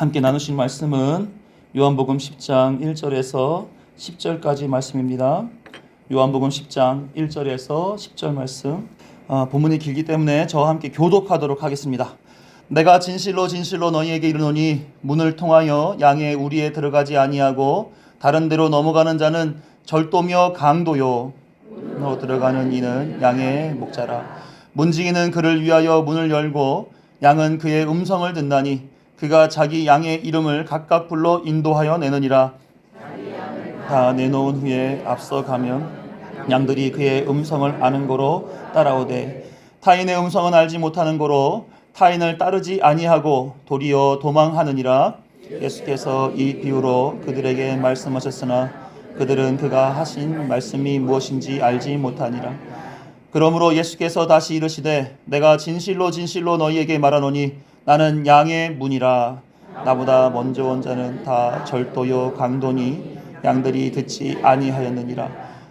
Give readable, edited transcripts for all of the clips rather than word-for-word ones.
함께 나누신 말씀은 요한복음 10장 1절에서 10절까지 말씀입니다. 요한복음 10장 1절에서 10절 말씀. 본문이 길기 때문에 저와 함께 교독하도록 하겠습니다. 내가 진실로 진실로 너희에게 이르노니 문을 통하여 양의 우리에 들어가지 아니하고 다른 데로 넘어가는 자는 절도며 강도요 너 들어가는 이는 양의 목자라. 문지기는 그를 위하여 문을 열고 양은 그의 음성을 듣나니 그가 자기 양의 이름을 각각 불러 인도하여 내느니라. 다 내놓은 후에 앞서가면 양들이 그의 음성을 아는 고로 따라오되 타인의 음성은 알지 못하는 고로 타인을 따르지 아니하고 도리어 도망하느니라. 예수께서 이 비유로 그들에게 말씀하셨으나 그들은 그가 하신 말씀이 무엇인지 알지 못하니라. 그러므로 예수께서 다시 이르시되 내가 진실로 진실로 너희에게 말하노니 나는 양의 문이라. 나보다 먼저 온 자는 다 절도요 강도니 양들이 듣지 아니하였느니라.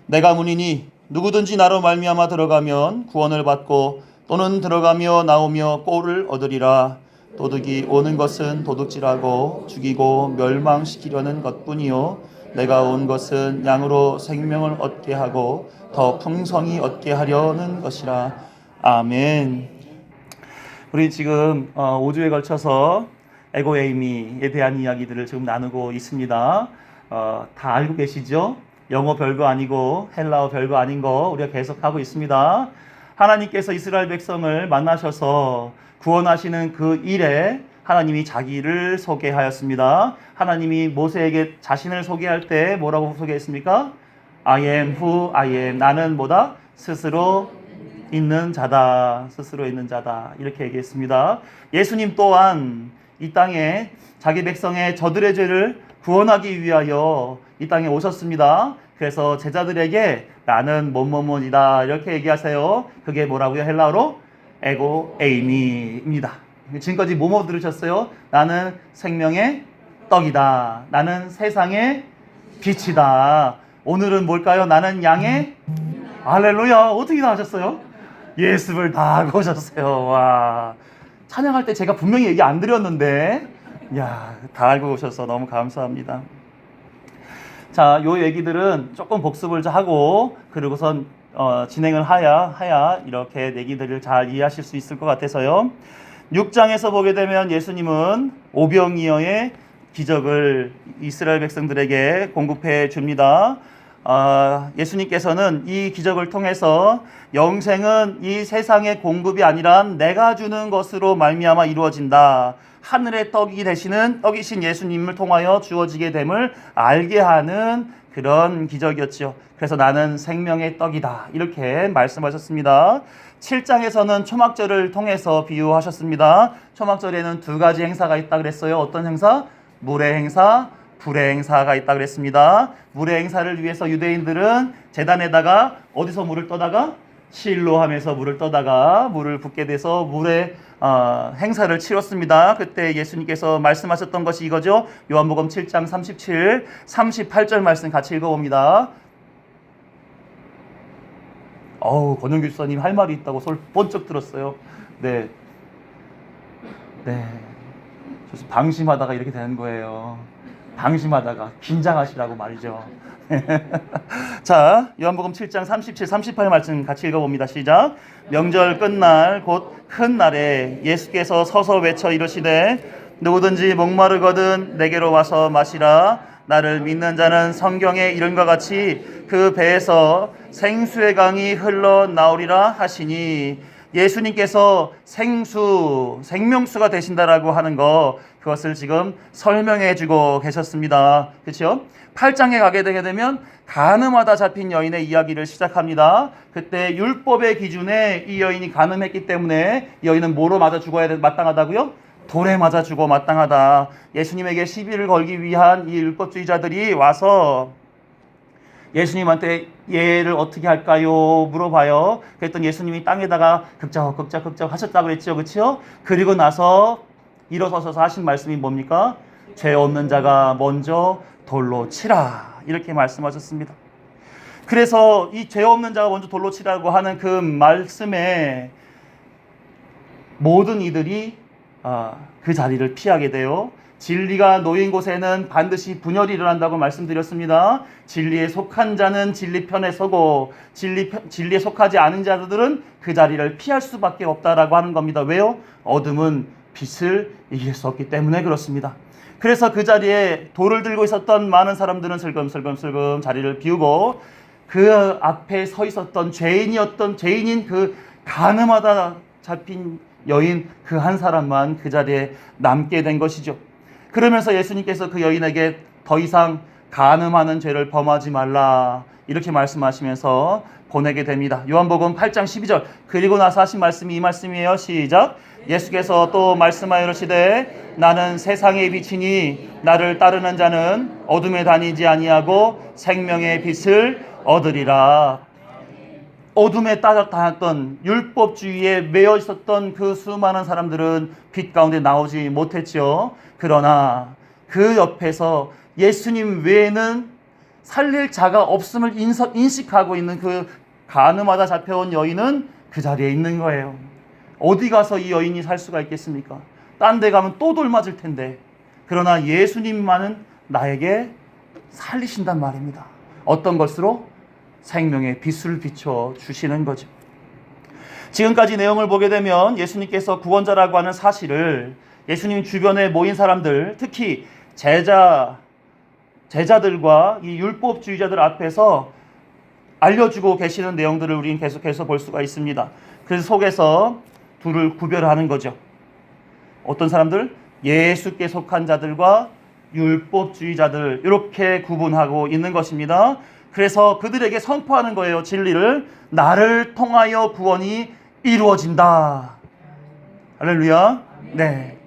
내가 문이니 누구든지 나로 말미암아 들어가면 구원을 받고 또는 들어가며 나오며 꼴을 얻으리라. 도둑이 오는 것은 도둑질하고 죽이고 멸망시키려는 것뿐이요 내가 온 것은 양으로 생명을 얻게 하고 더 풍성히 얻게 하려는 것이라. 아멘. 우리 지금 5주에 걸쳐서 에고에이미에 대한 이야기들을 지금 나누고 있습니다. 다 알고 계시죠? 영어 별거 아니고 헬라어 별거 아닌 거 우리가 계속 하고 있습니다. 하나님께서 이스라엘 백성을 만나셔서 구원하시는 그 일에 하나님이 자기를 소개하였습니다. 하나님이 모세에게 자신을 소개할 때 뭐라고 소개했습니까? I am who I am. 나는 뭐다? 스스로 있는 자다. 스스로 있는 자다. 이렇게 얘기했습니다. 예수님 또한 이 땅에 자기 백성의 저들의 죄를 구원하기 위하여 이 땅에 오셨습니다. 그래서 제자들에게 나는 뭐뭐뭐이다 이렇게 얘기하세요. 그게 뭐라고요? 헬라어로 에고 에이미입니다. 지금까지 뭐뭐 들으셨어요? 나는 생명의 떡이다. 나는 세상의 빛이다. 오늘은 뭘까요? 나는 양의 할렐루야. 어떻게 다 하셨어요? 예습을 다 하고 오셨어요. 와, 찬양할 때 제가 분명히 얘기 안 드렸는데 다 알고 오셔서 너무 감사합니다. 자, 요 얘기들은 조금 복습을 하고 그리고선 진행을 하야 이렇게 얘기들을 잘 이해하실 수 있을 것 같아서요. 6장에서 보게 되면 예수님은 오병이어의 기적을 이스라엘 백성들에게 공급해 줍니다. 예수님께서는 이 기적을 통해서 영생은 이 세상의 공급이 아니라 내가 주는 것으로 말미암아 이루어진다. 하늘의 떡이 되시는 떡이신 예수님을 통하여 주어지게 됨을 알게 하는 그런 기적이었죠. 그래서 나는 생명의 떡이다. 이렇게 말씀하셨습니다. 7장에서는 초막절을 통해서 비유하셨습니다. 초막절에는 두 가지 행사가 있다 그랬어요. 어떤 행사? 물의 행사, 불의 행사가 있다 그랬습니다. 물의 행사를 위해서 유대인들은 제단에다가 어디서 물을 떠다가 실로 하면서 물을 떠다가 물을 붓게 돼서 물의 행사를 치렀습니다. 그때 예수님께서 말씀하셨던 것이 이거죠. 요한복음 7장 37, 38절 말씀 같이 읽어봅니다. 권영규 집사님 할 말이 있다고 소리 번쩍 들었어요. 네. 방심하다가 이렇게 되는 거예요. 방심하다가 긴장하시라고 말이죠. 자, 요한복음 7장 37, 38 말씀 같이 읽어봅니다. 시작. 명절 끝날 곧 큰 날에 예수께서 서서 외쳐 이르시되 누구든지 목마르거든 내게로 와서 마시라. 나를 믿는 자는 성경에 이른과 같이 그 배에서 생수의 강이 흘러나오리라 하시니 예수님께서 생명수가 되신다라고 하는 거 그것을 지금 설명해 주고 계셨습니다. 그렇죠? 8장에 가게 되면 간음하다 잡힌 여인의 이야기를 시작합니다. 그때 율법의 기준에 이 여인이 간음했기 때문에 이 여인은 뭐로 맞아 죽어야 마땅하다고요? 돌에 맞아 죽어 마땅하다. 예수님에게 시비를 걸기 위한 이 율법주의자들이 와서 예수님한테 얘를 어떻게 할까요? 물어봐요. 그랬더니 예수님이 땅에다가 극작 하셨다고 그랬죠. 그렇죠? 그리고 나서 일어서서 하신 말씀이 뭡니까? 죄 없는 자가 먼저 돌로 치라. 이렇게 말씀하셨습니다. 그래서 이 죄 없는 자가 먼저 돌로 치라고 하는 그 말씀에 모든 이들이 그 자리를 피하게 돼요. 진리가 놓인 곳에는 반드시 분열이 일어난다고 말씀드렸습니다. 진리에 속한 자는 진리 편에 서고 진리에 속하지 않은 자들은 그 자리를 피할 수밖에 없다라고 하는 겁니다. 왜요? 어둠은 빛을 이길 수 없기 때문에 그렇습니다. 그래서 그 자리에 돌을 들고 있었던 많은 사람들은 슬금슬금 자리를 비우고 그 앞에 서 있었던 죄인인 그 간음하다 잡힌 여인 그 한 사람만 그 자리에 남게 된 것이죠. 그러면서 예수님께서 그 여인에게 더 이상 간음하는 죄를 범하지 말라 이렇게 말씀하시면서 보내게 됩니다. 요한복음 8장 12절 그리고 나서 하신 말씀이 이 말씀이에요. 시작. 예수께서 또 말씀하여 이르시되 나는 세상의 빛이니 나를 따르는 자는 어둠에 다니지 아니하고 생명의 빛을 얻으리라. 어둠에 다녔던 율법주의에 매여 있었던 그 수많은 사람들은 빛 가운데 나오지 못했죠. 그러나 그 옆에서 예수님 외에는 살릴 자가 없음을 인식하고 있는 그 간음하다 잡혀온 여인은 그 자리에 있는 거예요. 어디 가서 이 여인이 살 수가 있겠습니까? 딴 데 가면 또 돌 맞을 텐데. 그러나 예수님만은 나에게 살리신단 말입니다. 어떤 것으로? 생명의 빛을 비춰 주시는 거죠. 지금까지 내용을 보게 되면 예수님께서 구원자라고 하는 사실을 예수님 주변에 모인 사람들, 특히 제자들과 이 율법주의자들 앞에서 알려주고 계시는 내용들을 우리는 계속해서 볼 수가 있습니다. 그 속에서 둘을 구별하는 거죠. 어떤 사람들? 예수께 속한 자들과 율법주의자들 이렇게 구분하고 있는 것입니다. 그래서 그들에게 선포하는 거예요. 진리를. 나를 통하여 구원이 이루어진다. 할렐루야. 네.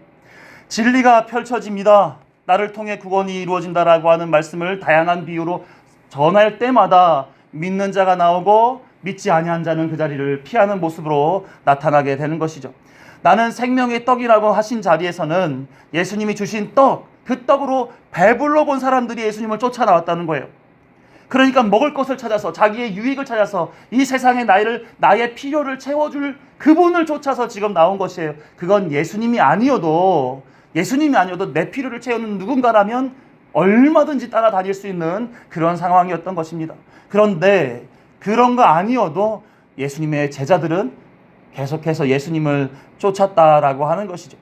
진리가 펼쳐집니다. 나를 통해 구원이 이루어진다라고 하는 말씀을 다양한 비유로 전할 때마다 믿는 자가 나오고 믿지 아니한 자는 그 자리를 피하는 모습으로 나타나게 되는 것이죠. 나는 생명의 떡이라고 하신 자리에서는 예수님이 주신 떡, 그 떡으로 배불러 본 사람들이 예수님을 쫓아나왔다는 거예요. 그러니까 먹을 것을 찾아서 자기의 유익을 찾아서 이 세상에 나의 필요를 채워줄 그분을 쫓아서 지금 나온 것이에요. 그건 예수님이 아니어도 내 필요를 채우는 누군가라면 얼마든지 따라다닐 수 있는 그런 상황이었던 것입니다. 그런데 그런 거 아니어도 예수님의 제자들은 계속해서 예수님을 쫓았다라고 하는 것이죠.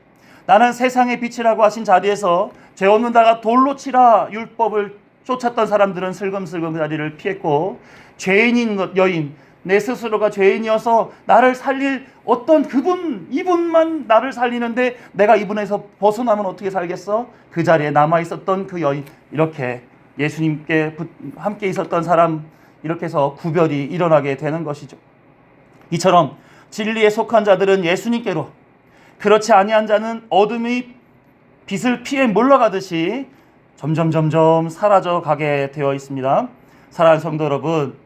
나는 세상의 빛이라고 하신 자리에서 죄 없는 자가 돌로 치라 율법을 쫓았던 사람들은 슬금슬금 그 자리를 피했고, 죄인인 여인, 내 스스로가 죄인이어서 나를 살릴 어떤 이분만 나를 살리는데 내가 이분에서 벗어나면 어떻게 살겠어? 그 자리에 남아있었던 그 여인, 이렇게 예수님께 함께 있었던 사람, 이렇게 해서 구별이 일어나게 되는 것이죠. 이처럼 진리에 속한 자들은 예수님께로, 그렇지 아니한 자는 어둠의 빛을 피해 몰러가듯이 점점 사라져 가게 되어 있습니다. 사랑하는 성도 여러분,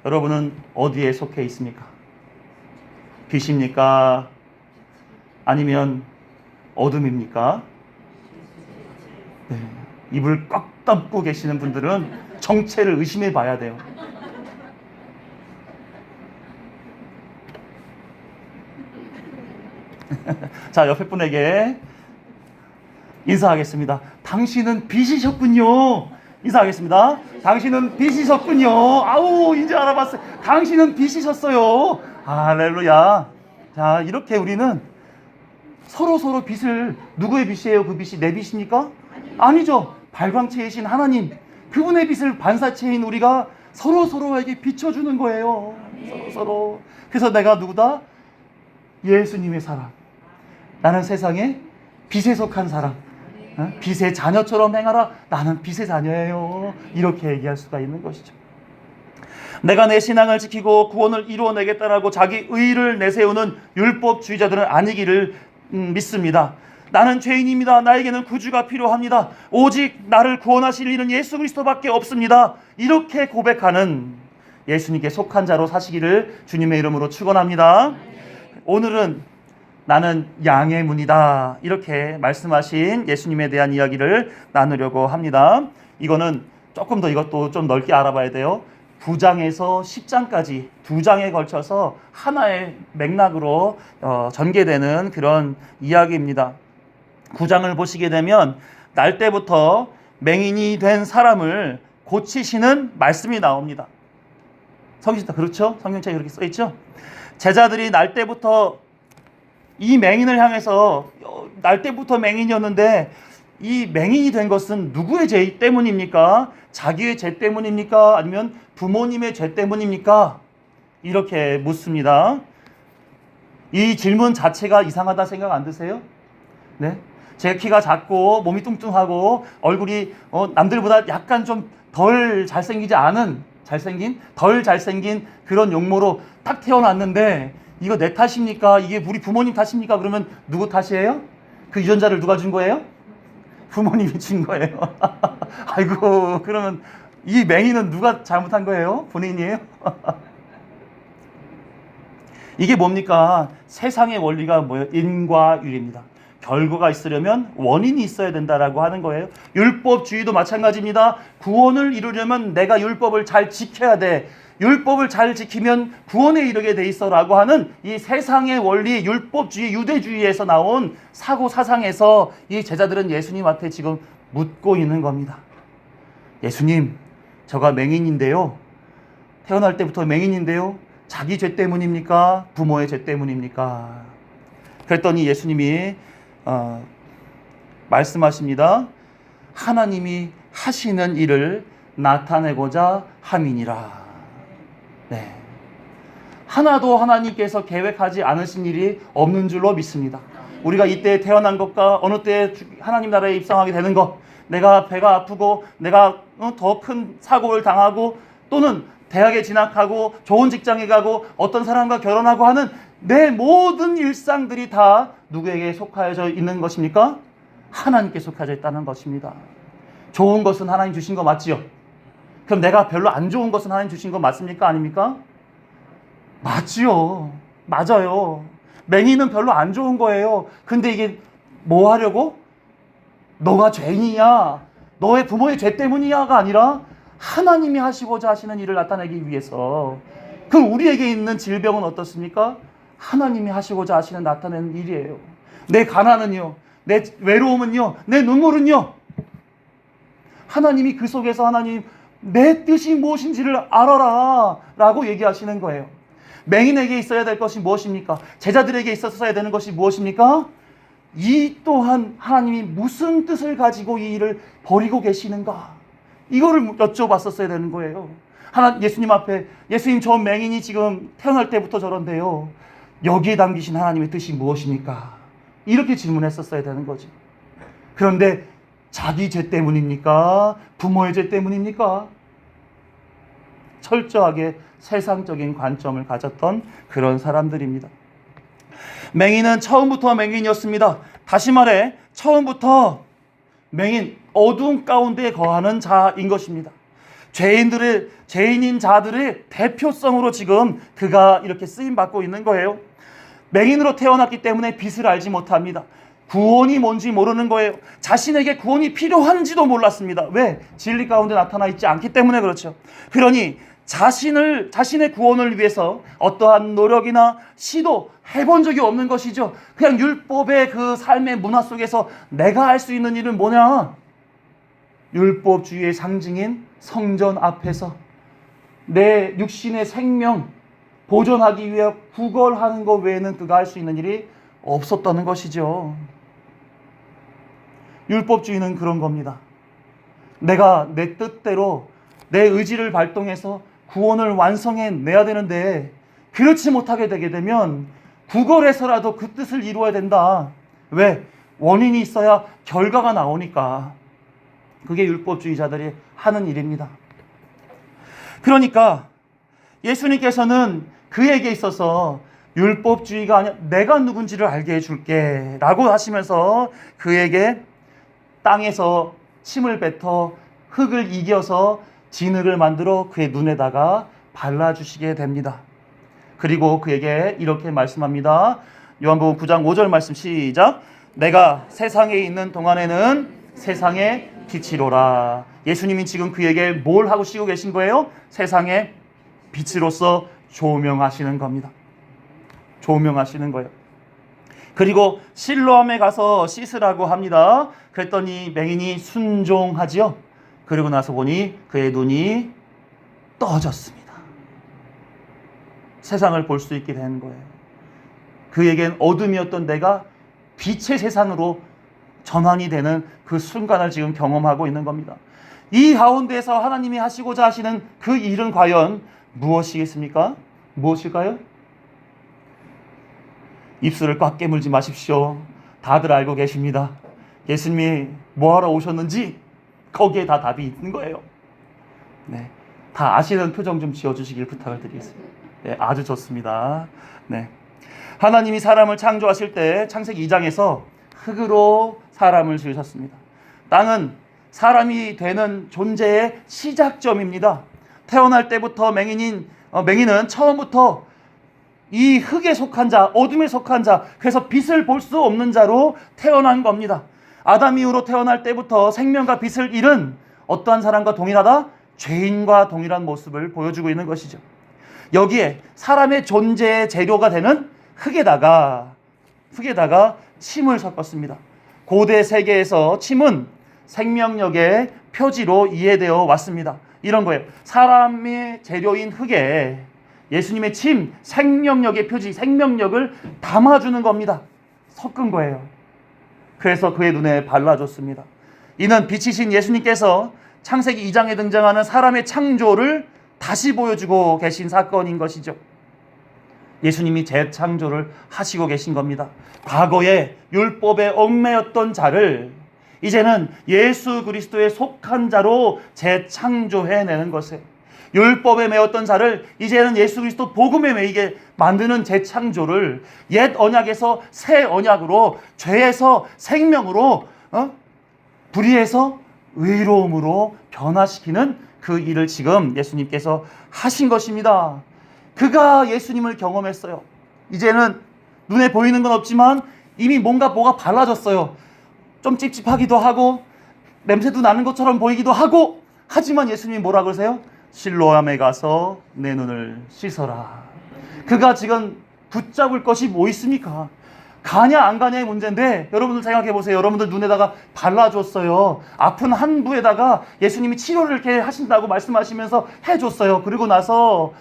여러분은 어디에 속해 있습니까? 빛입니까? 아니면 어둠입니까? 네. 입을 꽉 닫고 계시는 분들은 정체를 의심해 봐야 돼요. 자, 옆에 분에게 인사하겠습니다. 당신은 빛이셨군요. 인사하겠습니다. 당신은 빛이셨군요. 아우, 이제 알아봤어요. 당신은 빛이셨어요. 할렐루야. 자, 이렇게 우리는 서로 빛을, 누구의 빛이에요? 그 빛이 내 빛입니까? 아니죠. 발광체이신 하나님, 그분의 빛을 반사체인 우리가 서로에게 비춰주는 거예요. 서로. 그래서 내가 누구다? 예수님의 사람. 나는 세상에 빛에 속한 사람. 빛의 자녀처럼 행하라. 나는 빛의 자녀예요. 이렇게 얘기할 수가 있는 것이죠. 내가 내 신앙을 지키고 구원을 이루어내겠다라고 자기 의의를 내세우는 율법주의자들은 아니기를 믿습니다. 나는 죄인입니다. 나에게는 구주가 필요합니다. 오직 나를 구원하실 이는 예수 그리스도밖에 없습니다. 이렇게 고백하는 예수님께 속한 자로 사시기를 주님의 이름으로 축원합니다. 오늘은 나는 양의 문이다, 이렇게 말씀하신 예수님에 대한 이야기를 나누려고 합니다. 이거는 조금 더 이것도 좀 넓게 알아봐야 돼요. 9장에서 10장까지 2장에 걸쳐서 하나의 맥락으로 전개되는 그런 이야기입니다. 9장을 보시게 되면 날 때부터 맹인이 된 사람을 고치시는 말씀이 나옵니다. 성경책 그렇죠? 성경책에 그렇게 써 있죠? 제자들이 날 때부터 이 맹인을 향해서 날 때부터 맹인이었는데 이 맹인이 된 것은 누구의 죄 때문입니까? 자기의 죄 때문입니까? 아니면 부모님의 죄 때문입니까? 이렇게 묻습니다. 이 질문 자체가 이상하다 생각 안 드세요? 네? 제 키가 작고 몸이 뚱뚱하고 얼굴이 남들보다 약간 좀 덜 잘생기지 않은 덜 잘생긴 그런 용모로 딱 태어났는데 이거 내 탓입니까? 이게 우리 부모님 탓입니까? 그러면 누구 탓이에요? 그 유전자를 누가 준 거예요? 부모님이 준 거예요. 아이고, 그러면 이 맹인은 누가 잘못한 거예요? 본인이에요? 이게 뭡니까? 세상의 원리가 뭐예요? 인과율입니다. 결과가 있으려면 원인이 있어야 된다라고 하는 거예요. 율법주의도 마찬가지입니다. 구원을 이루려면 내가 율법을 잘 지켜야 돼. 율법을 잘 지키면 구원에 이르게 돼 있어라고 하는 이 세상의 원리, 율법주의, 유대주의에서 나온 사고 사상에서 이 제자들은 예수님한테 지금 묻고 있는 겁니다. 예수님, 저가 맹인인데요. 태어날 때부터 맹인인데요. 자기 죄 때문입니까? 부모의 죄 때문입니까? 그랬더니 예수님이 말씀하십니다. 하나님이 하시는 일을 나타내고자 함이니라. 네. 하나도 하나님께서 계획하지 않으신 일이 없는 줄로 믿습니다. 우리가 이때 태어난 것과 어느 때 하나님 나라에 입성하게 되는 것, 내가 배가 아프고 내가 더 큰 사고를 당하고 또는 대학에 진학하고 좋은 직장에 가고 어떤 사람과 결혼하고 하는 내 모든 일상들이 다 누구에게 속하여져 있는 것입니까? 하나님께 속하여 있다는 것입니다. 좋은 것은 하나님 주신 거 맞지요? 그럼 내가 별로 안 좋은 것은 하나님 주신 거 맞습니까? 아닙니까? 맞지요. 맞아요. 맹인은 별로 안 좋은 거예요. 근데 이게 뭐 하려고? 너가 죄인이야, 너의 부모의 죄 때문이야가 아니라 하나님이 하시고자 하시는 일을 나타내기 위해서. 그럼 우리에게 있는 질병은 어떻습니까? 하나님이 하시고자 하시는 나타내는 일이에요. 내 가난은요, 내 외로움은요, 내 눈물은요, 하나님이 그 속에서 하나님 내 뜻이 무엇인지를 알아라 라고 얘기하시는 거예요. 맹인에게 있어야 될 것이 무엇입니까? 제자들에게 있었어야 되는 것이 무엇입니까? 이 또한 하나님이 무슨 뜻을 가지고 이 일을 벌이고 계시는가? 이거를 여쭤봤었어야 되는 거예요. 예수님 앞에, 예수님, 저 맹인이 지금 태어날 때부터 저런데요, 여기에 담기신 하나님의 뜻이 무엇입니까? 이렇게 질문했었어야 되는 거지. 그런데 자기 죄 때문입니까? 부모의 죄 때문입니까? 철저하게 세상적인 관점을 가졌던 그런 사람들입니다. 맹인은 처음부터 맹인이었습니다. 다시 말해 처음부터 맹인, 어두운 가운데 거하는 자인 것입니다. 죄인인 자들의 대표성으로 지금 그가 이렇게 쓰임받고 있는 거예요. 맹인으로 태어났기 때문에 빛을 알지 못합니다. 구원이 뭔지 모르는 거예요. 자신에게 구원이 필요한지도 몰랐습니다. 왜? 진리 가운데 나타나 있지 않기 때문에 그렇죠. 그러니 자신의 구원을 위해서 어떠한 노력이나 시도 해본 적이 없는 것이죠. 그냥 율법의 그 삶의 문화 속에서 내가 할 수 있는 일은 뭐냐? 율법주의의 상징인 성전 앞에서 내 육신의 생명 보존하기 위해 구걸하는 것 외에는 그가 할 수 있는 일이 없었다는 것이죠. 율법주의는 그런 겁니다. 내가 내 뜻대로 내 의지를 발동해서 구원을 완성해내야 되는데 그렇지 못하게 되게 되면 구걸해서라도 그 뜻을 이루어야 된다. 왜? 원인이 있어야 결과가 나오니까. 그게 율법주의자들이 하는 일입니다. 그러니까 예수님께서는 그에게 있어서 율법주의가 아니라 내가 누군지를 알게 해줄게 라고 하시면서 그에게 땅에서 침을 뱉어 흙을 이겨서 진흙을 만들어 그의 눈에다가 발라주시게 됩니다. 그리고 그에게 이렇게 말씀합니다. 요한복음 9장 5절 말씀 시작. 내가 세상에 있는 동안에는 세상의 빛이로라. 예수님이 지금 그에게 뭘 하고 시고 계신 거예요? 세상의 빛으로서 조명하시는 겁니다. 조명하시는 거예요. 그리고 실로암에 가서 씻으라고 합니다. 그랬더니 맹인이 순종하지요. 그리고 나서 보니 그의 눈이 떠졌습니다. 세상을 볼 수 있게 된 거예요. 그에겐 어둠이었던 데가 빛의 세상으로 전환이 되는 그 순간을 지금 경험하고 있는 겁니다. 이 가운데서 하나님이 하시고자 하시는 그 일은 과연 무엇이겠습니까? 무엇일까요? 입술을 꽉 깨물지 마십시오. 다들 알고 계십니다. 예수님이 뭐하러 오셨는지 거기에 다 답이 있는 거예요. 네, 다 아시는 표정 좀 지어주시길 부탁을 드리겠습니다. 네, 아주 좋습니다. 네, 하나님이 사람을 창조하실 때 창세기 2장에서 흙으로 사람을 지으셨습니다. 땅은 사람이 되는 존재의 시작점입니다. 태어날 때부터 맹인은 처음부터 이 흙에 속한 자, 어둠에 속한 자, 그래서 빛을 볼 수 없는 자로 태어난 겁니다. 아담 이후로 태어날 때부터 생명과 빛을 잃은 어떠한 사람과 동일하다? 죄인과 동일한 모습을 보여주고 있는 것이죠. 여기에 사람의 존재의 재료가 되는 흙에다가 침을 섞었습니다. 고대 세계에서 침은 생명력의 표지로 이해되어 왔습니다. 이런 거예요. 사람의 재료인 흙에 예수님의 침, 생명력의 표지, 생명력을 담아주는 겁니다. 섞은 거예요. 그래서 그의 눈에 발라줬습니다. 이는 빛이신 예수님께서 창세기 2장에 등장하는 사람의 창조를 다시 보여주고 계신 사건인 것이죠. 예수님이 재창조를 하시고 계신 겁니다. 과거에 율법에 얽매였던 자를 이제는 예수 그리스도에 속한 자로 재창조해내는 것이에요. 율법에 매였던 자를 이제는 예수 그리스도 복음에 매이게 만드는 재창조를 옛 언약에서 새 언약으로, 죄에서 생명으로, 불의에서 의로움으로 변화시키는 그 일을 지금 예수님께서 하신 것입니다. 그가 예수님을 경험했어요. 이제는 눈에 보이는 건 없지만 이미 뭐가 발라졌어요. 좀 찝찝하기도 하고 냄새도 나는 것처럼 보이기도 하고, 하지만 예수님이 뭐라 그러세요? 실로암에 가서 내 눈을 씻어라. 그가 지금 붙잡을 것이 뭐 있습니까? 가냐 안 가냐의 문제인데, 여러분들 생각해 보세요. 여러분들 눈에다가 발라줬어요. 아픈 한 부에다가 예수님이 치료를 이렇게 하신다고 말씀하시면서 해줬어요. 그리고 나서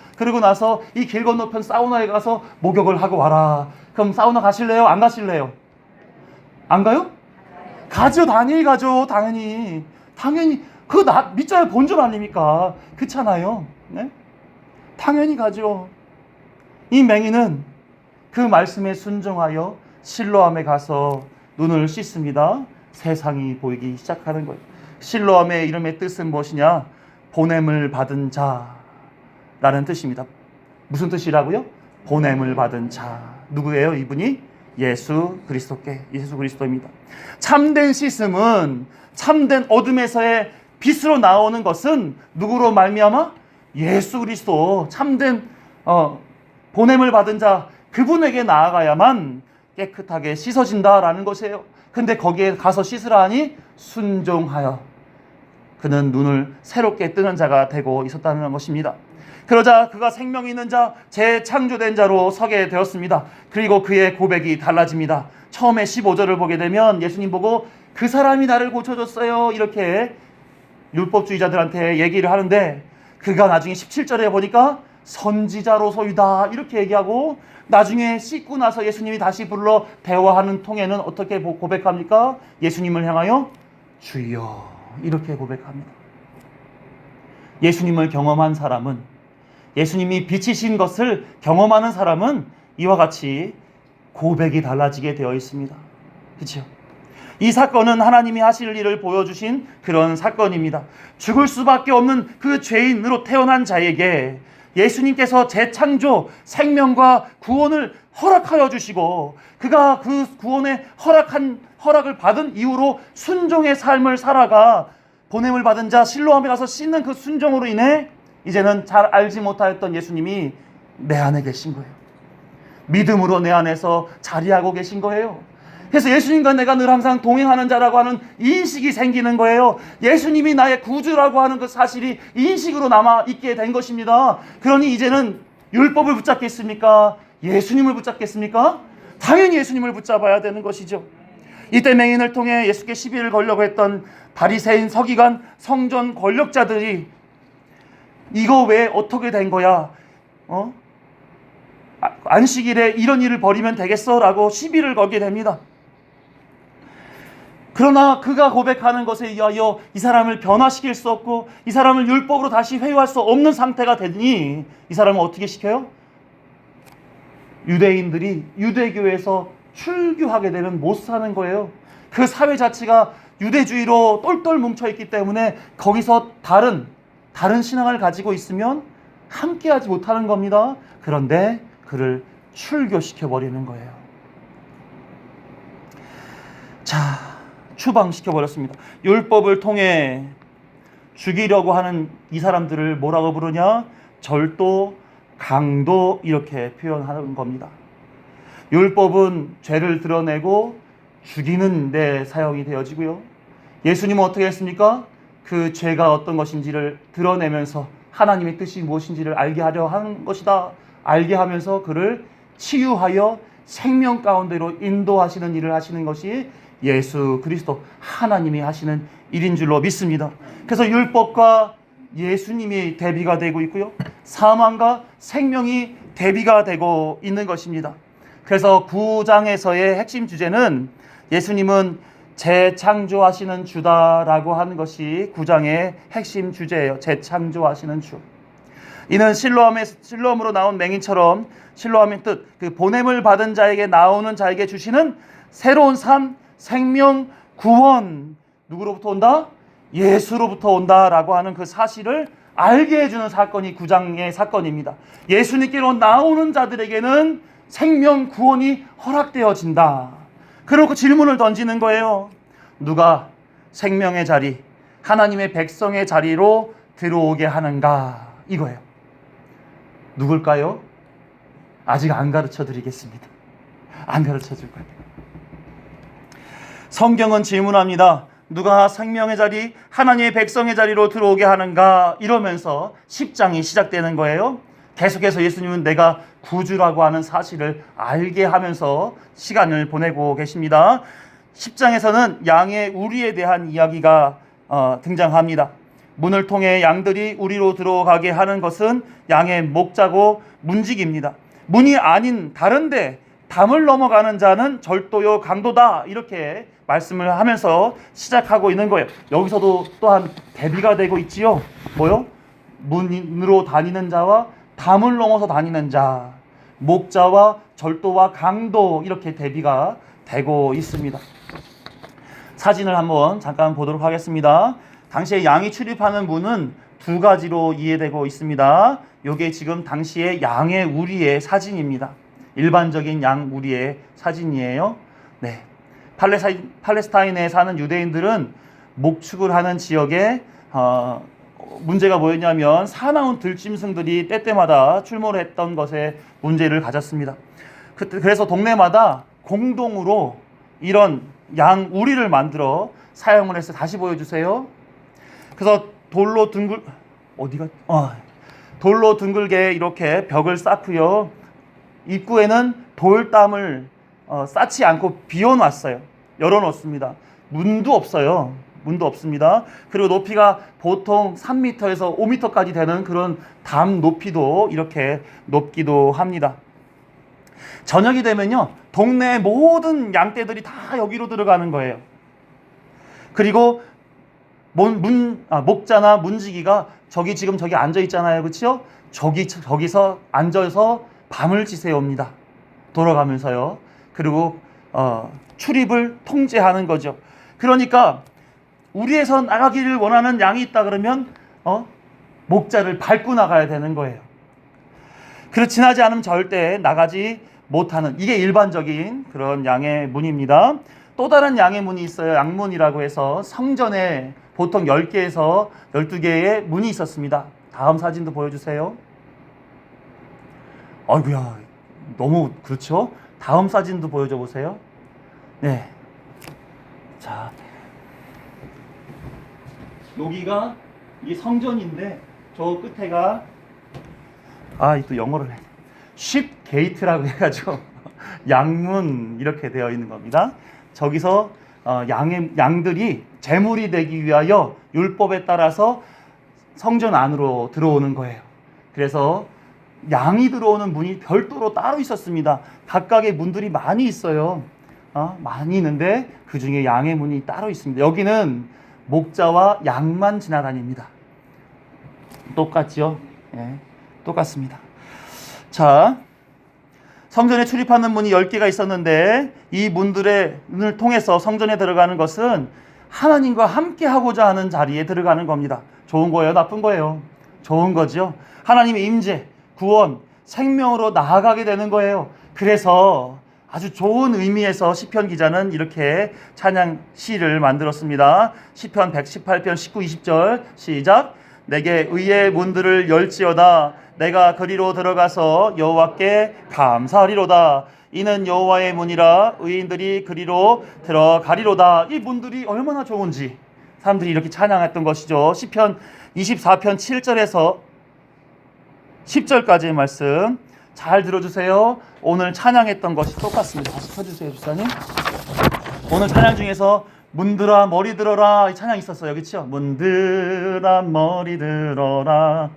이 길 건너편 사우나에 가서 목욕을 하고 와라. 그럼 사우나 가실래요? 안 가실래요? 안 가요? 가죠. 당연히 가죠. 당연히 그 밑자에 본전 아닙니까? 그렇잖아요. 네? 당연히 가죠. 이 맹인은 그 말씀에 순종하여 실로암에 가서 눈을 씻습니다. 세상이 보이기 시작하는 거예요. 실로암의 이름의 뜻은 무엇이냐? 보냄을 받은 자라는 뜻입니다. 무슨 뜻이라고요? 보냄을 받은 자. 누구예요? 이분이 예수 그리스도입니다. 참된 씻음은, 참된 어둠에서의 빛으로 나오는 것은 누구로 말미암아? 예수 그리스도, 참된 보냄을 받은 자, 그분에게 나아가야만 깨끗하게 씻어진다라는 것이에요. 근데 거기에 가서 씻으라 하니 순종하여 그는 눈을 새롭게 뜨는 자가 되고 있었다는 것입니다. 그러자 그가 생명 있는 자, 재창조된 자로 서게 되었습니다. 그리고 그의 고백이 달라집니다. 처음에 15절을 보게 되면 예수님 보고 그 사람이 나를 고쳐줬어요, 이렇게 율법주의자들한테 얘기를 하는데, 그가 나중에 17절에 보니까 선지자로소이다 이렇게 얘기하고, 나중에 씻고 나서 예수님이 다시 불러 대화하는 통에는 어떻게 고백합니까? 예수님을 향하여 주여 이렇게 고백합니다. 예수님을 경험한 사람은, 예수님이 빛이신 것을 경험하는 사람은 이와 같이 고백이 달라지게 되어 있습니다. 그렇죠? 이 사건은 하나님이 하실 일을 보여주신 그런 사건입니다. 죽을 수밖에 없는 그 죄인으로 태어난 자에게 예수님께서 재창조, 생명과 구원을 허락하여 주시고, 그가 그 구원의 허락을 받은 이후로 순종의 삶을 살아가 보냄을 받은 자 실로암에 가서 씻는 그 순종으로 인해 이제는 잘 알지 못하였던 예수님이 내 안에 계신 거예요. 믿음으로 내 안에서 자리하고 계신 거예요. 그래서 예수님과 내가 늘 항상 동행하는 자라고 하는 인식이 생기는 거예요. 예수님이 나의 구주라고 하는 그 사실이 인식으로 남아있게 된 것입니다. 그러니 이제는 율법을 붙잡겠습니까? 예수님을 붙잡겠습니까? 당연히 예수님을 붙잡아야 되는 것이죠. 이때 맹인을 통해 예수께 시비를 걸려고 했던 바리새인, 서기관, 성전 권력자들이 이거 왜 어떻게 된 거야? 안식일에 이런 일을 벌이면 되겠어? 라고 시비를 걸게 됩니다. 그러나 그가 고백하는 것에 의하여 이 사람을 변화시킬 수 없고 이 사람을 율법으로 다시 회유할 수 없는 상태가 되니 이 사람을 어떻게 시켜요? 유대인들이 유대교에서 출교하게 되면 못 사는 거예요. 그 사회 자체가 유대주의로 똘똘 뭉쳐있기 때문에 거기서 다른 신앙을 가지고 있으면 함께하지 못하는 겁니다. 그런데 그를 출교시켜버리는 거예요. 자, 추방시켜버렸습니다. 율법을 통해 죽이려고 하는 이 사람들을 뭐라고 부르냐? 절도, 강도 이렇게 표현하는 겁니다. 율법은 죄를 드러내고 죽이는 데 사용이 되어지고요. 예수님은 어떻게 했습니까? 그 죄가 어떤 것인지를 드러내면서 하나님의 뜻이 무엇인지를 알게 하려 하는 것이다. 알게 하면서 그를 치유하여 생명 가운데로 인도하시는 일을 하시는 것이 예수 그리스도 하나님이 하시는 일인 줄로 믿습니다. 그래서 율법과 예수님이 대비가 되고 있고요. 사망과 생명이 대비가 되고 있는 것입니다. 그래서 9장에서의 핵심 주제는 예수님은 재창조하시는 주다라고 하는 것이 9장의 핵심 주제예요. 재창조하시는 주. 이는 실로암으로 나온 맹인처럼 실로암의 뜻, 그 보냄을 받은 자에게 나오는 자에게 주시는 새로운 삶, 생명, 구원. 누구로부터 온다? 예수로부터 온다라고 하는 그 사실을 알게 해주는 사건이 9장의 사건입니다. 예수님께로 나오는 자들에게는 생명, 구원이 허락되어진다. 그러고 질문을 던지는 거예요. 누가 생명의 자리, 하나님의 백성의 자리로 들어오게 하는가? 이거예요. 누굴까요? 아직 안 가르쳐 드리겠습니다. 안 가르쳐 줄 거예요. 성경은 질문합니다. 누가 생명의 자리, 하나님의 백성의 자리로 들어오게 하는가? 이러면서 10장이 시작되는 거예요. 계속해서 예수님은 내가 구주라고 하는 사실을 알게 하면서 시간을 보내고 계십니다. 10장에서는 양의 우리에 대한 이야기가 등장합니다. 문을 통해 양들이 우리로 들어가게 하는 것은 양의 목자고 문지기입니다. 문이 아닌 다른데 담을 넘어가는 자는 절도요 강도다, 이렇게 말씀을 하면서 시작하고 있는 거예요. 여기서도 또한 대비가 되고 있지요. 뭐요? 문으로 다니는 자와 담을 넘어서 다니는 자, 목자와 절도와 강도, 이렇게 대비가 되고 있습니다. 사진을 한번 잠깐 보도록 하겠습니다. 당시에 양이 출입하는 문은 두 가지로 이해되고 있습니다. 이게 지금 당시에 양의 우리의 사진입니다. 일반적인 양 우리의 사진이에요. 네. 팔레스타인에 사는 유대인들은 목축을 하는 지역에 문제가 뭐였냐면 사나운 들짐승들이 때때마다 출몰했던 것에 문제를 가졌습니다. 그래서 동네마다 공동으로 이런 양 우리를 만들어 사용을 해서, 다시 보여주세요. 그래서 돌로 둥글게 이렇게 벽을 쌓고요. 입구에는 돌담을 쌓지 않고 비워놨어요. 열어놓습니다. 문도 없어요. 문도 없습니다. 그리고 높이가 보통 3m에서 5m까지 되는 그런 담 높이도 이렇게 높기도 합니다. 저녁이 되면요, 동네 모든 양떼들이 다 여기로 들어가는 거예요. 그리고 목자나 문지기가 저기 앉아 있잖아요, 그렇죠? 저기서 앉아서 밤을 지새웁니다. 돌아가면서요. 그리고 출입을 통제하는 거죠. 그러니까 우리에서 나가기를 원하는 양이 있다 그러면 목자를 밟고 나가야 되는 거예요. 그렇지 않으면 절대 나가지 못하는, 이게 일반적인 그런 양의 문입니다. 또 다른 양의 문이 있어요. 양문이라고 해서 성전에 보통 10개에서 12개의 문이 있었습니다. 다음 사진도 보여주세요. 아이고야, 너무 그렇죠? 다음 사진도 보여줘 보세요. 네. 자, 여기가 이 성전인데 저 끝에가 또 영어를 해. 쉽 게이트라고 해가지고 양문 이렇게 되어 있는 겁니다. 저기서 양들이 제물이 되기 위하여 율법에 따라서 성전 안으로 들어오는 거예요. 그래서 양이 들어오는 문이 별도로 따로 있었습니다. 각각의 문들이 많이 있어요. 많이 있는데 그 중에 양의 문이 따로 있습니다. 여기는 목자와 양만 지나다닙니다. 똑같죠? 예, 똑같습니다. 자, 성전에 출입하는 문이 10개가 있었는데 이 문을 통해서 성전에 들어가는 것은 하나님과 함께 하고자 하는 자리에 들어가는 겁니다. 좋은 거예요? 나쁜 거예요? 좋은 거죠. 하나님의 임재, 구원, 생명으로 나아가게 되는 거예요. 그래서 아주 좋은 의미에서 시편 기자는 이렇게 찬양 시를 만들었습니다. 시편 118편 19, 20절 시작. 내게 의의 문들을 열지어다. 내가 그리로 들어가서 여호와께 감사하리로다. 이는 여호와의 문이라 의인들이 그리로 들어가리로다. 이 문들이 얼마나 좋은지 사람들이 이렇게 찬양했던 것이죠. 시편 24편 7절에서 10절까지의 말씀 잘 들어주세요. 오늘 찬양했던 것이 똑같습니다. 다시 펴주세요, 집사님. 오늘 찬양 중에서 문들아 머리 들어라 이 찬양이 있었어요. 그렇죠? 문들아 머리 들어라.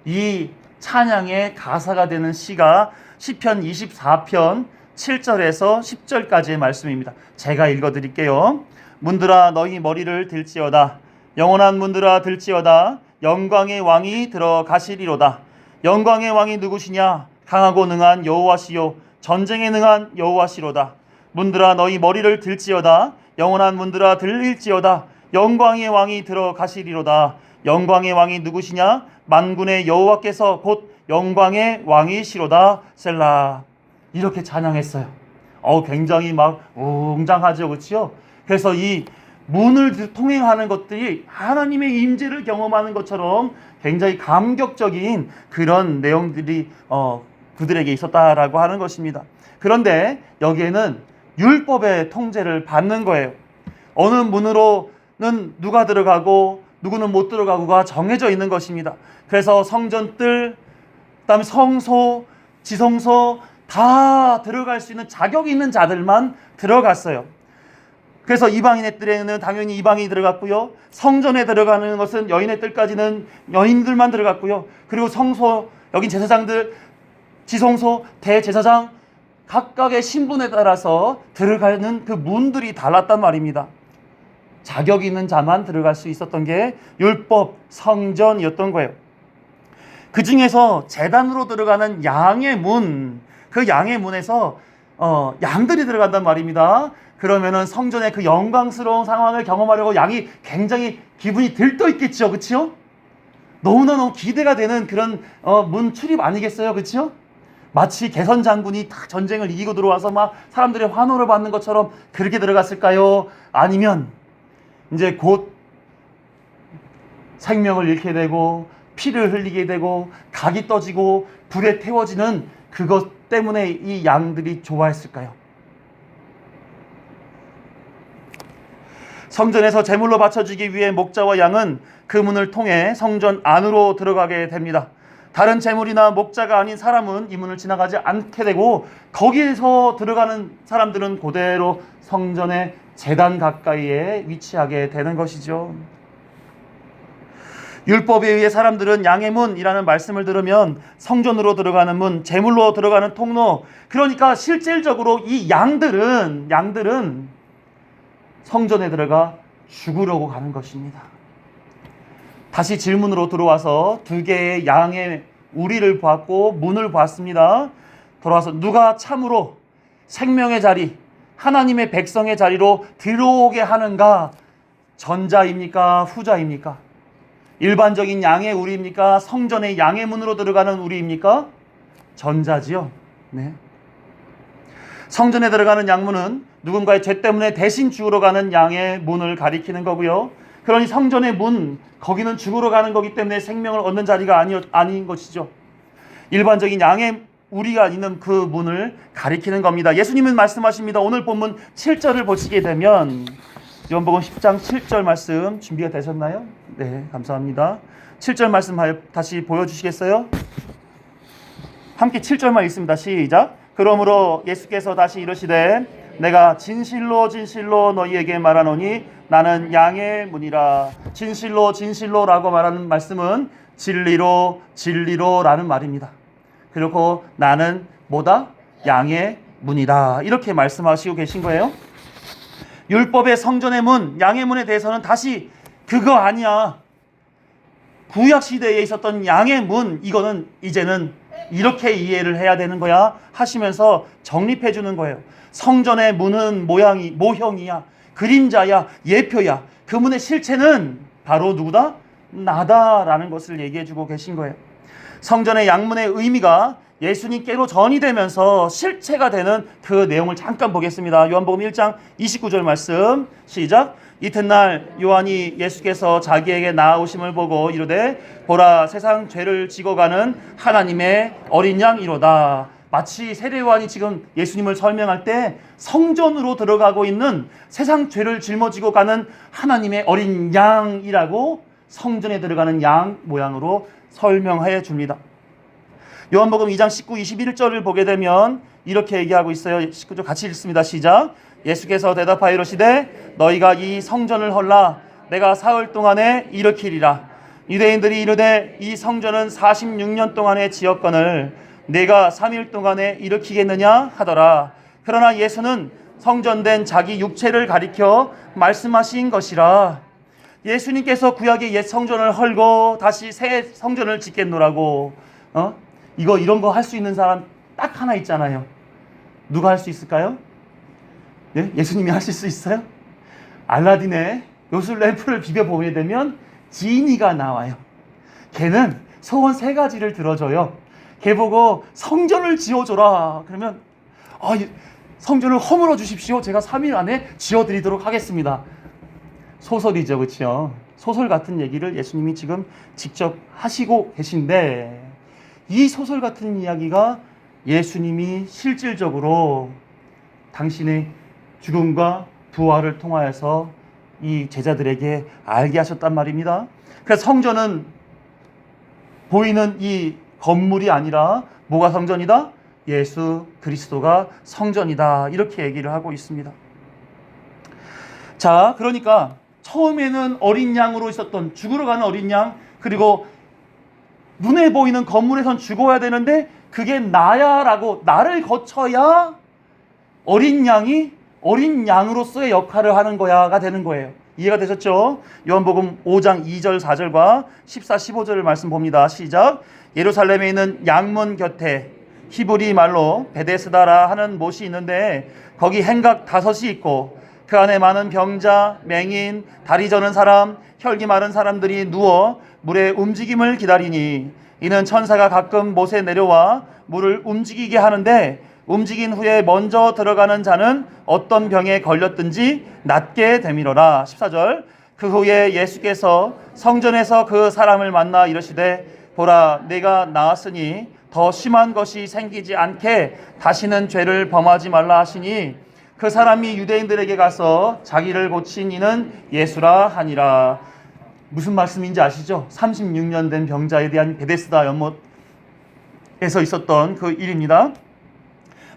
이 찬양의 가사가 되는 시가 시편 24편 7절에서 10절까지의 말씀입니다. 제가 읽어드릴게요. 문들아 너희 머리를 들지어다. 영원한 문들아 들지어다. 영광의 왕이 들어가시리로다. 영광의 왕이 누구시냐? 강하고 능한 여호와시요 전쟁에 능한 여호와시로다. 문들아 너희 머리를 들지어다. 영원한 문들아 들릴지어다. 영광의 왕이 들어가시리로다. 영광의 왕이 누구시냐? 만군의 여호와께서 곧 영광의 왕이시로다. 셀라. 이렇게 찬양했어요. 굉장히 막 웅장하죠, 그렇죠? 그래서 이 문을 통행하는 것들이 하나님의 임재를 경험하는 것처럼 굉장히 감격적인 그런 내용들이 그들에게 있었다라고 하는 것입니다. 그런데 여기에는 율법의 통제를 받는 거예요. 어느 문으로는 누가 들어가고 누구는 못 들어가고가 정해져 있는 것입니다. 그래서 성전뜰, 그다음에 성소, 지성소 다 들어갈 수 있는 자격이 있는 자들만 들어갔어요. 그래서 이방인의 뜰에는 당연히 이방인이 들어갔고요. 성전에 들어가는 것은 여인의 뜰까지는 여인들만 들어갔고요. 그리고 성소, 여긴 제사장들, 지성소, 대제사장 각각의 신분에 따라서 들어가는 그 문들이 달랐단 말입니다. 자격 있는 자만 들어갈 수 있었던 게 율법 성전이었던 거예요. 그 중에서 제단으로 들어가는 양의 문, 그 양의 문에서 양들이 들어간단 말입니다. 그러면은 성전의 그 영광스러운 상황을 경험하려고 양이 굉장히 기분이 들떠 있겠죠, 그렇죠? 너무 기대가 되는 그런 문 출입 아니겠어요, 그렇죠? 마치 개선 장군이 다 전쟁을 이기고 들어와서 막 사람들의 환호를 받는 것처럼 그렇게 들어갔을까요? 아니면 이제 곧 생명을 잃게 되고 피를 흘리게 되고 각이 떠지고 불에 태워지는 그것 때문에 이 양들이 좋아했을까요? 성전에서 제물로 바쳐주기 위해 목자와 양은 그 문을 통해 성전 안으로 들어가게 됩니다. 다른 제물이나 목자가 아닌 사람은 이 문을 지나가지 않게 되고 거기에서 들어가는 사람들은 그대로 성전의 제단 가까이에 위치하게 되는 것이죠. 율법에 의해 사람들은 양의 문이라는 말씀을 들으면 성전으로 들어가는 문, 제물로 들어가는 통로, 그러니까 실질적으로 이 양들은 성전에 들어가 죽으려고 가는 것입니다. 다시 질문으로 들어와서 두 개의 양의 우리를 보았고 문을 보았습니다. 돌아와서 누가 참으로 생명의 자리, 하나님의 백성의 자리로 들어오게 하는가? 전자입니까? 후자입니까? 일반적인 양의 우리입니까? 성전의 양의 문으로 들어가는 우리입니까? 전자지요. 네. 성전에 들어가는 양문은 누군가의 죄 때문에 대신 죽으러 가는 양의 문을 가리키는 거고요. 그러니 성전의 문, 거기는 죽으러 가는 거기 때문에 생명을 얻는 자리가 아닌 것이죠. 일반적인 양의 우리가 있는 그 문을 가리키는 겁니다. 예수님은 말씀하십니다. 오늘 본문 7절을 보시게 되면 요한복음 10장 7절 말씀 준비가 되셨나요? 네, 감사합니다. 7절 말씀 다시 보여주시겠어요? 함께 7절만 읽습니다. 시작. 그러므로 예수께서 다시 이르시되 내가 진실로 진실로 너희에게 말하노니 나는 양의 문이라. 진실로 진실로라고 말하는 말씀은 진리로 진리로라는 말입니다. 그리고 나는 뭐다? 양의 문이다. 이렇게 말씀하시고 계신 거예요. 율법의 성전의 문, 양의 문에 대해서는 다시 그거 아니야. 구약 시대에 있었던 양의 문, 이거는 이제는 이렇게 이해를 해야 되는 거야 하시면서 정립해 주는 거예요. 성전의 문은 모형이야, 그림자야, 예표야. 그 문의 실체는 바로 누구다? 나다라는 것을 얘기해 주고 계신 거예요. 성전의 양문의 의미가 예수님께로 전이되면서 실체가 되는 그 내용을 잠깐 보겠습니다. 요한복음 1장 29절 말씀 시작. 이튿날 요한이 예수께서 자기에게 나아오심을 보고 이르되 보라 세상 죄를 지고 가는 하나님의 어린 양이로다. 마치 세례 요한이 지금 예수님을 설명할 때 성전으로 들어가고 있는 세상 죄를 짊어지고 가는 하나님의 어린 양이라고 성전에 들어가는 양 모양으로 설명해 줍니다. 요한복음 2장 19, 21절을 보게 되면 이렇게 얘기하고 있어요. 19절 같이 읽습니다. 시작. 예수께서 대답하여 이르시되 너희가 이 성전을 헐라 내가 사흘 동안에 일으키리라. 유대인들이 이르되 이 성전은 46년 동안에 지었거늘 내가 3일 동안에 일으키겠느냐 하더라. 그러나 예수는 성전된 자기 육체를 가리켜 말씀하신 것이라. 예수님께서 구약의 옛 성전을 헐고 다시 새 성전을 짓겠노라고. 이런 거 할 수 있는 사람 딱 하나 있잖아요. 누가 할 수 있을까요? 예? 예수님이 하실 수 있어요? 알라딘의 요술 램프를 비벼보게 되면 지니가 나와요. 걔는 소원 3가지를 들어줘요. 걔 보고 성전을 지어줘라. 그러면 성전을 허물어 주십시오. 제가 3일 안에 지어드리도록 하겠습니다. 소설이죠, 그렇죠? 소설 같은 얘기를 예수님이 지금 직접 하시고 계신데 이 소설 같은 이야기가 예수님이 실질적으로 당신의 죽음과 부활을 통하여서 이 제자들에게 알게 하셨단 말입니다. 그래서 성전은 보이는 이 건물이 아니라 뭐가 성전이다? 예수 그리스도가 성전이다. 이렇게 얘기를 하고 있습니다. 자, 그러니까 처음에는 어린 양으로 있었던 죽으러 가는 어린 양, 그리고 눈에 보이는 건물에선 죽어야 되는데 그게 나야 라고 나를 거쳐야 어린 양이 어린 양으로서의 역할을 하는 거야가 되는 거예요. 이해가 되셨죠? 요한복음 5장 2절 4절과 14, 15절을 말씀 봅니다. 시작. 예루살렘에 있는 양문 곁에 히브리 말로 베데스다라 하는 못이 있는데 거기 행각 5이 있고 그 안에 많은 병자, 맹인, 다리 저는 사람, 혈기 마른 사람들이 누워 물의 움직임을 기다리니 이는 천사가 가끔 못에 내려와 물을 움직이게 하는데 움직인 후에 먼저 들어가는 자는 어떤 병에 걸렸든지 낫게 되밀어라. 14절. 그 후에 예수께서 성전에서 그 사람을 만나 이르시되 보라 내가 나았으니 더 심한 것이 생기지 않게 다시는 죄를 범하지 말라 하시니 그 사람이 유대인들에게 가서 자기를 고친 이는 예수라 하니라. 무슨 말씀인지 아시죠? 36년 된 병자에 대한 베데스다 연못에서 있었던 그 일입니다.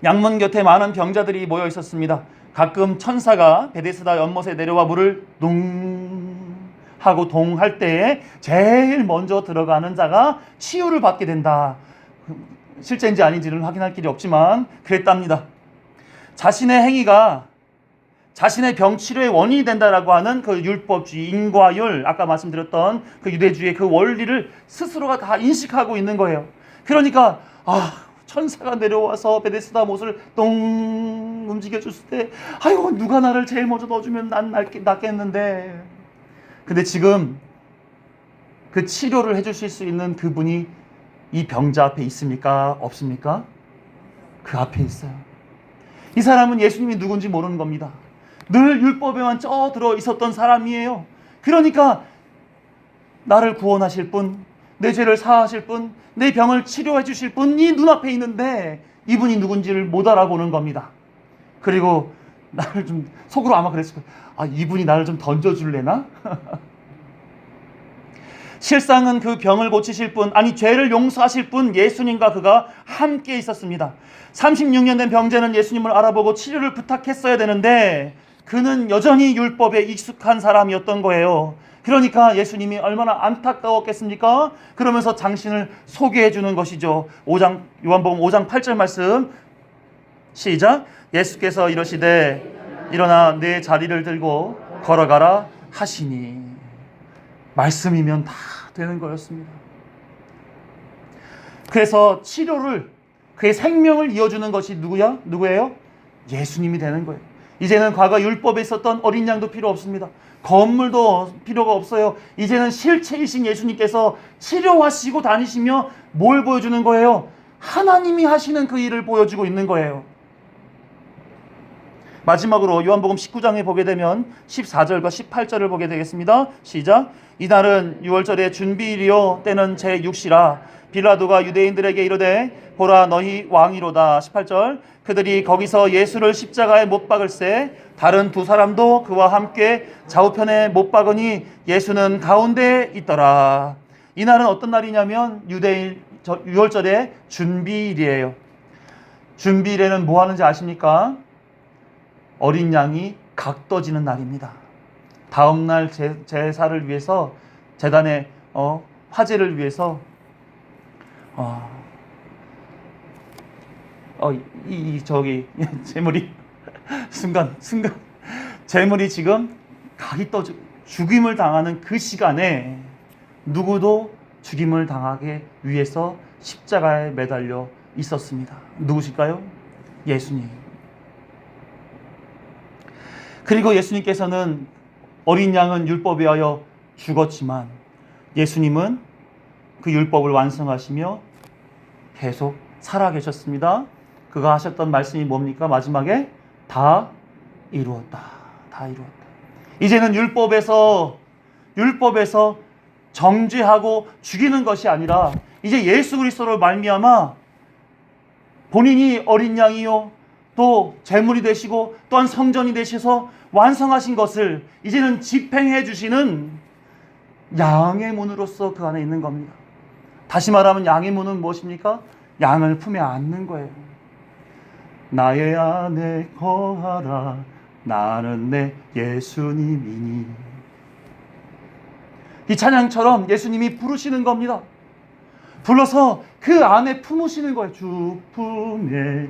양문 곁에 많은 병자들이 모여 있었습니다. 가끔 천사가 베데스다 연못에 내려와 물을 둥 하고 동할 때에 제일 먼저 들어가는 자가 치유를 받게 된다. 실제인지 아닌지는 확인할 길이 없지만 그랬답니다. 자신의 행위가 자신의 병치료의 원인이 된다라고 하는 그 율법주의, 인과율, 아까 말씀드렸던 그 유대주의의 그 원리를 스스로가 다 인식하고 있는 거예요. 그러니까 천사가 내려와서 베데스다 못을 똥 움직여줬을 때 아이고 누가 나를 제일 먼저 넣어주면 난 낫겠는데. 근데 지금 그 치료를 해주실 수 있는 그분이 이 병자 앞에 있습니까? 없습니까? 그 앞에 있어요. 이 사람은 예수님이 누군지 모르는 겁니다. 늘 율법에만 쪄들어 있었던 사람이에요. 그러니까 나를 구원하실 분, 내 죄를 사하실 분, 내 병을 치료해 주실 분이 눈앞에 있는데 이분이 누군지를 못 알아보는 겁니다. 그리고 나를 좀 속으로 아마 그랬을 거예요. 이분이 나를 좀 던져줄래나? 실상은 그 병을 고치실 분, 아니 죄를 용서하실 분 예수님과 그가 함께 있었습니다. 36년 된 병자는 예수님을 알아보고 치료를 부탁했어야 되는데 그는 여전히 율법에 익숙한 사람이었던 거예요. 그러니까 예수님이 얼마나 안타까웠겠습니까? 그러면서 당신을 소개해 주는 것이죠. 요한복음 5장 8절 말씀 시작. 예수께서 이러시되 일어나 내 자리를 들고 걸어가라 하시니. 말씀이면 다 되는 거였습니다. 그래서 치료를, 그의 생명을 이어주는 것이 누구예요? 예수님이 되는 거예요. 이제는 과거 율법에 있었던 어린 양도 필요 없습니다. 건물도 필요가 없어요. 이제는 실체이신 예수님께서 치료하시고 다니시며 뭘 보여주는 거예요? 하나님이 하시는 그 일을 보여주고 있는 거예요. 마지막으로 요한복음 19장에 보게 되면 14절과 18절을 보게 되겠습니다. 시작. 이날은 유월절의 준비일이요 때는 제6시라. 빌라도가 유대인들에게 이르되 보라 너희 왕이로다. 18절. 그들이 거기서 예수를 십자가에 못 박을새 다른 두 사람도 그와 함께 좌우편에 못 박으니 예수는 가운데 있더라. 이날은 어떤 날이냐면 유월절의 준비일이에요. 준비일에는 뭐 하는지 아십니까? 어린 양이 각떠지는 날입니다. 다음날 제사를 위해서, 제단의 화제를 위해서 재물이 순간 재물이 지금 각이 떠 죽임을 당하는 그 시간에 누구도 죽임을 당하기 위해서 십자가에 매달려 있었습니다. 누구실까요? 예수님. 그리고 예수님께서는 어린 양은 율법에 의하여 죽었지만 예수님은 그 율법을 완성하시며 계속 살아계셨습니다. 그가 하셨던 말씀이 뭡니까? 마지막에 다 이루었다. 다 이루었다. 이제는 율법에서 정죄하고 죽이는 것이 아니라 이제 예수 그리스도로 말미암아 본인이 어린 양이요 또 제물이 되시고 또한 성전이 되셔서 완성하신 것을 이제는 집행해 주시는 양의 문으로서 그 안에 있는 겁니다. 다시 말하면 양의 문은 무엇입니까? 양을 품에 안는 거예요. 나의 안에 거하라 나는 내 예수님이니. 이 찬양처럼 예수님이 부르시는 겁니다. 불러서 그 안에 품으시는 거예요. 주 품에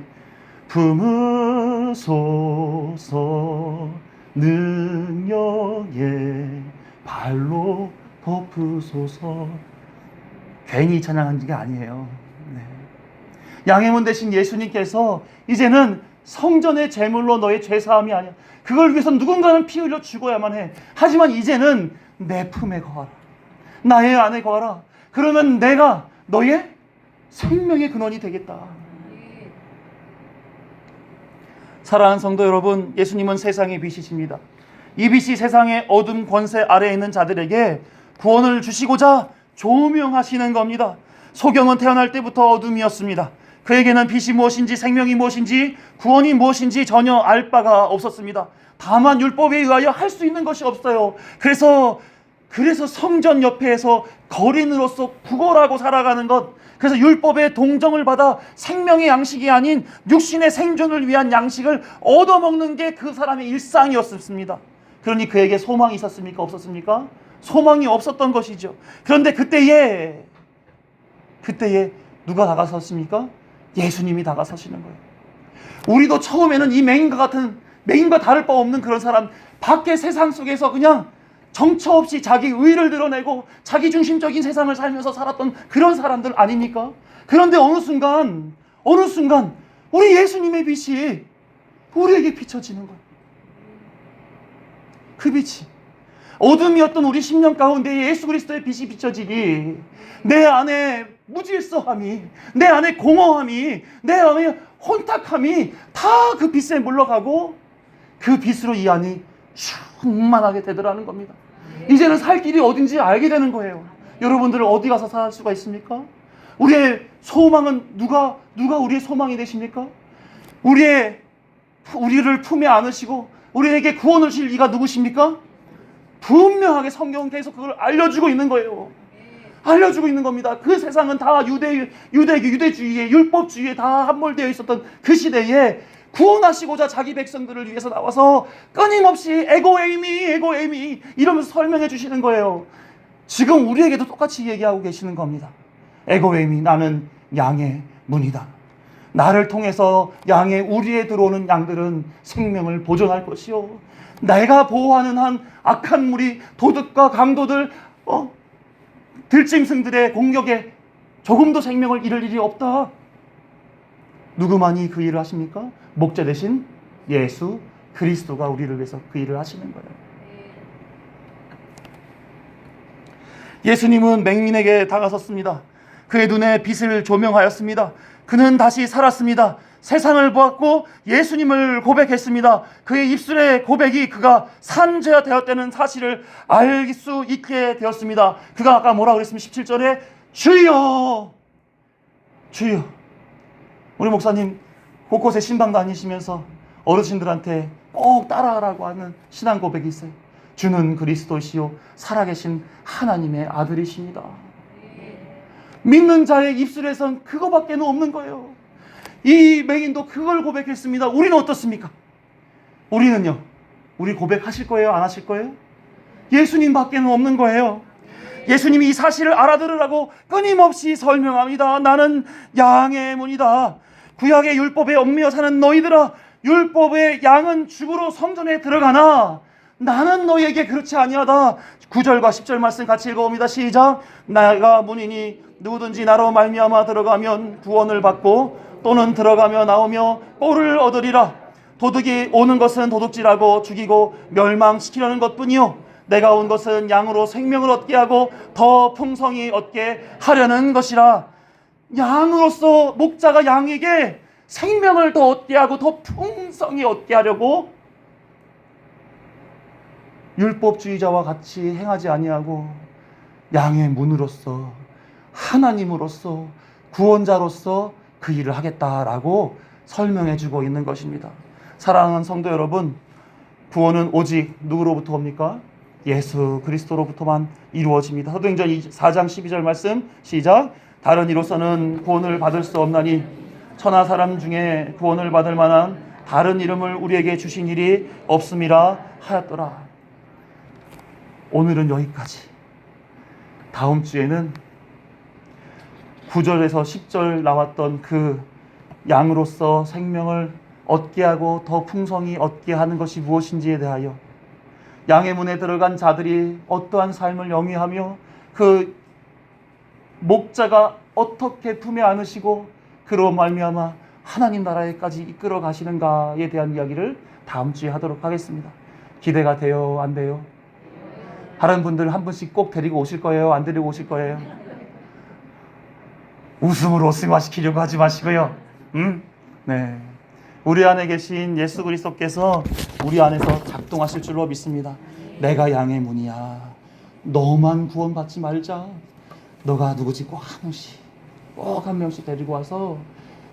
품으소서 능력에 발로 덮으소서. 괜히 찬양한 게 아니에요. 네. 양의 문 대신 예수님께서 이제는 성전의 제물로 너의 죄사함이 아니야. 그걸 위해서 누군가는 피 흘려 죽어야만 해. 하지만 이제는 내 품에 거하라. 나의 안에 거하라. 그러면 내가 너의 생명의 근원이 되겠다. 사랑하는 성도 여러분, 예수님은 세상의 빛이십니다. 이 빛이 세상의 어둠 권세 아래에 있는 자들에게 구원을 주시고자 조명하시는 겁니다. 소경은 태어날 때부터 어둠이었습니다. 그에게는 빛이 무엇인지 생명이 무엇인지 구원이 무엇인지 전혀 알 바가 없었습니다. 다만 율법에 의하여 할 수 있는 것이 없어요. 그래서 성전 옆에서 거린으로서 구걸하고 살아가는 것, 그래서 율법의 동정을 받아 생명의 양식이 아닌 육신의 생존을 위한 양식을 얻어먹는 게 그 사람의 일상이었습니다. 그러니 그에게 소망이 있었습니까? 없었습니까? 소망이 없었던 것이죠. 그런데 그때에 누가 다가섰습니까? 예수님이 다가서시는 거예요. 우리도 처음에는 이 맹인과 다를 바 없는 그런 사람, 밖의 세상 속에서 그냥 정처 없이 자기 의의를 드러내고 자기 중심적인 세상을 살면서 살았던 그런 사람들 아닙니까? 그런데 어느 순간 우리 예수님의 빛이 우리에게 비춰지는 거예요. 그 빛이 어둠이었던 우리 심령 가운데 예수 그리스도의 빛이 비춰지니 내 안에 무질서함이, 내 안에 공허함이, 내 안에 혼탁함이 다 그 빛에 물러가고 그 빛으로 이 안이 충만하게 되더라는 겁니다. 이제는 살 길이 어딘지 알게 되는 거예요. 여러분들은 어디 가서 살 수가 있습니까? 우리의 소망은 누가 우리의 소망이 되십니까? 우리를 품에 안으시고 우리에게 구원을 주실 이가 누구십니까? 분명하게 성경은 계속 그걸 알려주고 있는 거예요. 알려주고 있는 겁니다. 그 세상은 다 유대주의에, 율법주의에 다 함몰되어 있었던 그 시대에 구원하시고자 자기 백성들을 위해서 나와서 끊임없이 에고에이미 이러면서 설명해 주시는 거예요. 지금 우리에게도 똑같이 얘기하고 계시는 겁니다. 에고에이미, 나는 양의 문이다. 나를 통해서 우리에 들어오는 양들은 생명을 보존할 것이요, 내가 보호하는 한 악한 무리, 도둑과 강도들, 들짐승들의 공격에 조금도 생명을 잃을 일이 없다. 누구만이 그 일을 하십니까? 목자 대신 예수 그리스도가 우리를 위해서 그 일을 하시는 거예요. 예수님은 맹인에게 다가섰습니다. 그의 눈에 빛을 조명하였습니다. 그는 다시 살았습니다. 세상을 보았고 예수님을 고백했습니다. 그의 입술의 고백이 그가 산죄가 되었다는 사실을 알 수 있게 되었습니다. 그가 아까 뭐라고 그랬습니까? 17절에 주여, 주여. 우리 목사님 곳곳에 신방 다니시면서 어르신들한테 꼭 따라하라고 하는 신앙 고백이 있어요. 주는 그리스도시요 살아계신 하나님의 아들이십니다. 믿는 자의 입술에선 그거밖에 없는 거예요. 이 맹인도 그걸 고백했습니다. 우리는 어떻습니까? 우리는요, 우리 고백하실 거예요? 안 하실 거예요? 예수님밖에 없는 거예요. 예수님이 이 사실을 알아들으라고 끊임없이 설명합니다. 나는 양의 문이다. 구약의 율법에 얽매여 사는 너희들아, 율법의 양은 죽으러 성전에 들어가나 나는 너희에게 그렇지 아니하다. 9절과 10절 말씀 같이 읽어봅니다. 시작. 내가 문이니 누구든지 나로 말미암아 들어가면 구원을 받고 또는 들어가며 나오며 꼴을 얻으리라. 도둑이 오는 것은 도둑질하고 죽이고 멸망시키려는 것뿐이요, 내가 온 것은 양으로 생명을 얻게 하고 더 풍성히 얻게 하려는 것이라. 양으로서 목자가 양에게 생명을 더 얻게 하고 더 풍성히 얻게 하려고 율법주의자와 같이 행하지 아니하고 양의 문으로서, 하나님으로서, 구원자로서 그 일을 하겠다라고 설명해 주고 있는 것입니다. 사랑하는 성도 여러분, 구원은 오직 누구로부터 옵니까? 예수 그리스도로부터만 이루어집니다. 사도행전 4장 12절 말씀 시작. 다른 이로서는 구원을 받을 수 없나니 천하 사람 중에 구원을 받을 만한 다른 이름을 우리에게 주신 일이 없음이라 하였더라. 오늘은 여기까지. 다음 주에는 9절에서 10절 나왔던 그 양으로서 생명을 얻게 하고 더 풍성히 얻게 하는 것이 무엇인지에 대하여, 양의 문에 들어간 자들이 어떠한 삶을 영위하며 그 목자가 어떻게 품에 안으시고 그로 말미암아 하나님 나라에까지 이끌어 가시는가에 대한 이야기를 다음 주에 하도록 하겠습니다. 기대가 돼요? 안 돼요? 다른 분들 한 분씩 꼭 데리고 오실 거예요? 안 데리고 오실 거예요? 웃음으로 승화시키려고 하지 마시고요. 네. 우리 안에 계신 예수 그리스도께서 우리 안에서 작동하실 줄로 믿습니다. 내가 양의 문이야. 너만 구원받지 말자. 너가 누구지? 꼭 한 명씩 데리고 와서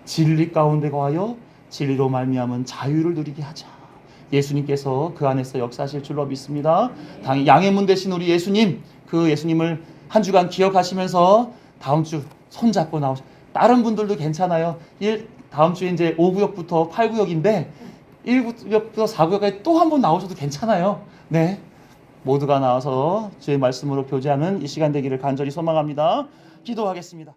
진리 가운데 거하여 진리로 말미암은 자유를 누리게 하자. 예수님께서 그 안에서 역사하실 줄로 믿습니다. 당연히 양의 문 되신 우리 예수님, 그 예수님을 한 주간 기억하시면서 다음 주 손잡고 나오시. 다른 분들도 괜찮아요. 다음 주에 이제 5구역부터 8구역인데 1구역부터 4구역까지 또 한 번 나오셔도 괜찮아요. 네, 모두가 나와서 주의 말씀으로 교제하는 이 시간 되기를 간절히 소망합니다. 기도하겠습니다.